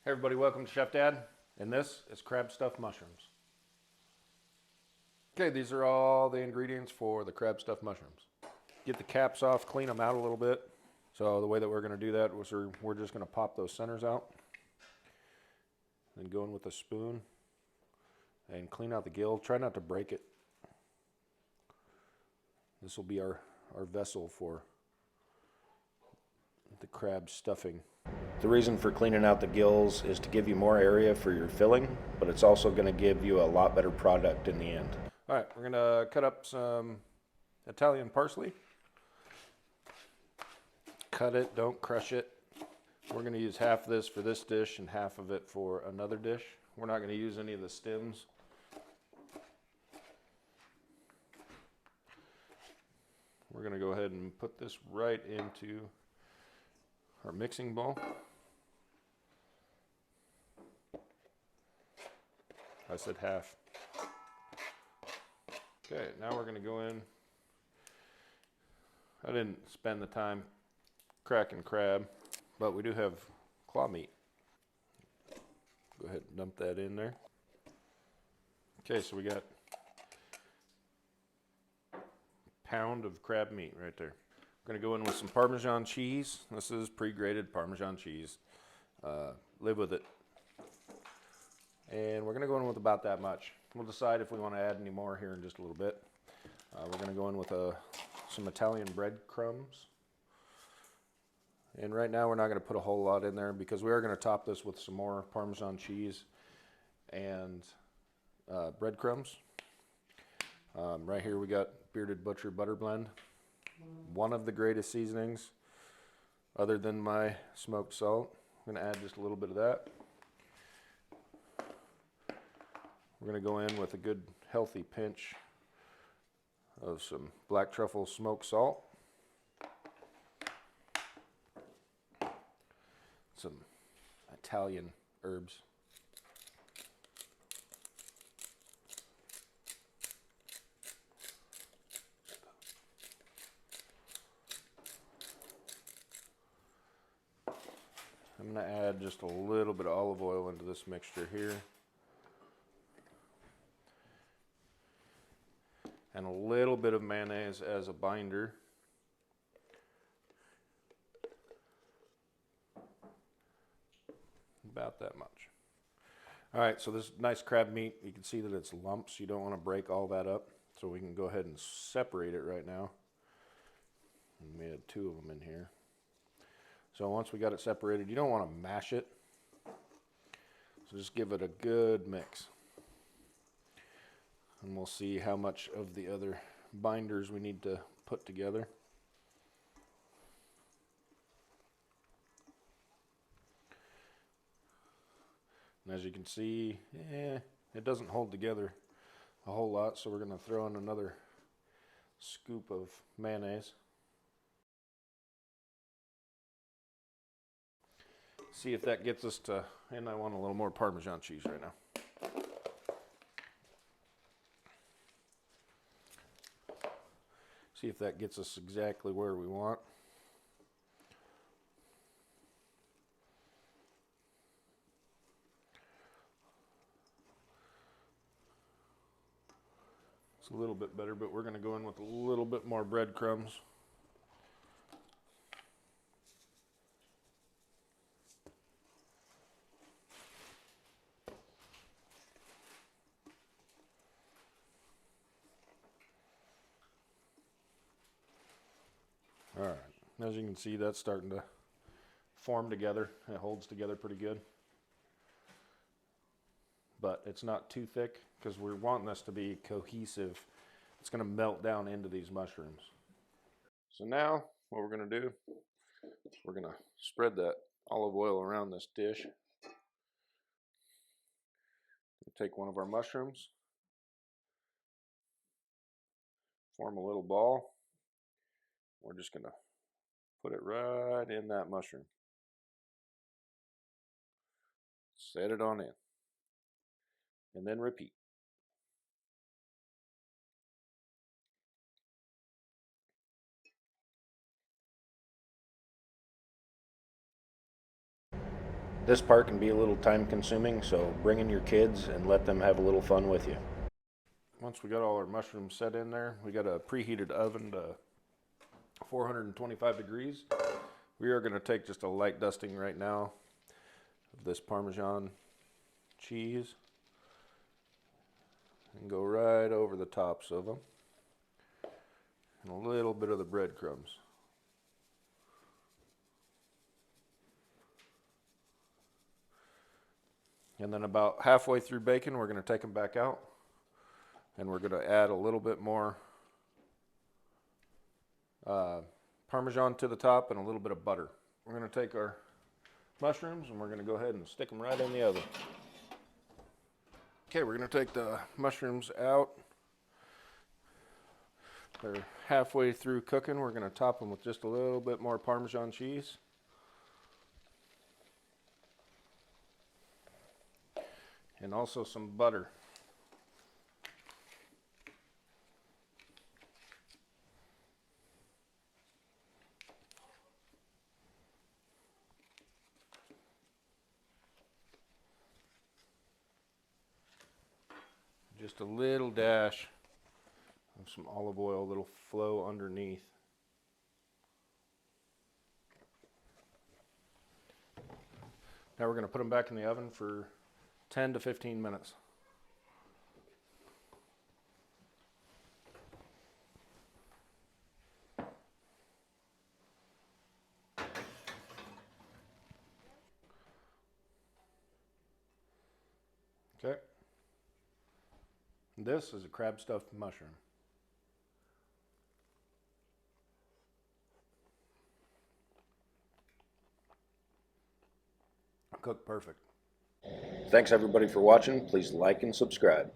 Hey everybody, welcome to Chef Dad, and this is crab stuffed mushrooms. Okay, these are all the ingredients for the crab stuffed mushrooms. Get the caps off, clean them out a little bit. So the way that we're going to do that was we're just going to pop those centers out, then go in with a spoon and clean out the gill. Try not to break it. This will be our vessel for the crab stuffing. The reason for cleaning out the gills is to give you more area for your filling, but it's also going to give you a lot better product in the end. All right, we're going to cut up some Italian parsley. Cut it, don't crush it. We're going to use half of this for this dish and half of it for another dish. We're not going to use any of the stems. We're going to go ahead and put this right into our mixing bowl. I said half. Okay, now we're going to go in. I didn't spend the time cracking crab, but we do have claw meat. Go ahead and dump that in there. Okay, so we got a pound of crab meat right there. We're going to go in with some Parmesan cheese. This is pre-grated Parmesan cheese. Live with it. And we're going to go in with about that much. We'll decide if we want to add any more here in just a little bit. We're going to go in with some Italian breadcrumbs. And right now we're not going to put a whole lot in there because we are going to top this with some more Parmesan cheese and breadcrumbs. Right here we got Bearded Butcher Butter Blend. One of the greatest seasonings other than my smoked salt. I'm going to add just a little bit of that. We're going to go in with a good healthy pinch of some black truffle smoked salt. Some Italian herbs. I'm going to add just a little bit of olive oil into this mixture here. And a little bit of mayonnaise as a binder. About that much. All right, so this nice crab meat, you can see that it's lumps. You don't want to break all that up. So we can go ahead and separate it right now. We had two of them in here. So once we got it separated, you don't want to mash it. So just give it a good mix. And we'll see how much of the other binders we need to put together. And as you can see, it doesn't hold together a whole lot, so we're going to throw in another scoop of mayonnaise. See if that gets us to, and I want a little more Parmesan cheese right now. See if that gets us exactly where we want. It's a little bit better, but we're going to go in with a little bit more breadcrumbs. All right, as you can see, that's starting to form together. It holds together pretty good. But it's not too thick because we're wanting this to be cohesive. It's going to melt down into these mushrooms. So now what we're going to do, we're going to spread that olive oil around this dish. Take one of our mushrooms, form a little ball. We're just going to put it right in that mushroom. Set it on in. And then repeat. This part can be a little time consuming, so bring in your kids and let them have a little fun with you. Once we got all our mushrooms set in there, we got a preheated oven to 425 degrees. We are going to take just a light dusting right now of this Parmesan cheese and go right over the tops of them, and a little bit of the breadcrumbs. And then about halfway through baking, we're going to take them back out, and we're going to add a little bit more Parmesan to the top and a little bit of butter. We're going to take our mushrooms and we're going to go ahead and stick them right in the oven. Okay, we're going to take the mushrooms out. They're halfway through cooking. We're going to top them with just a little bit more Parmesan cheese. And also some butter. Just a little dash of some olive oil that'll flow underneath. Now we're going to put them back in the oven for 10 to 15 minutes. Okay. This is a crab stuffed mushroom. Cooked perfect. Thanks everybody for watching. Please like and subscribe.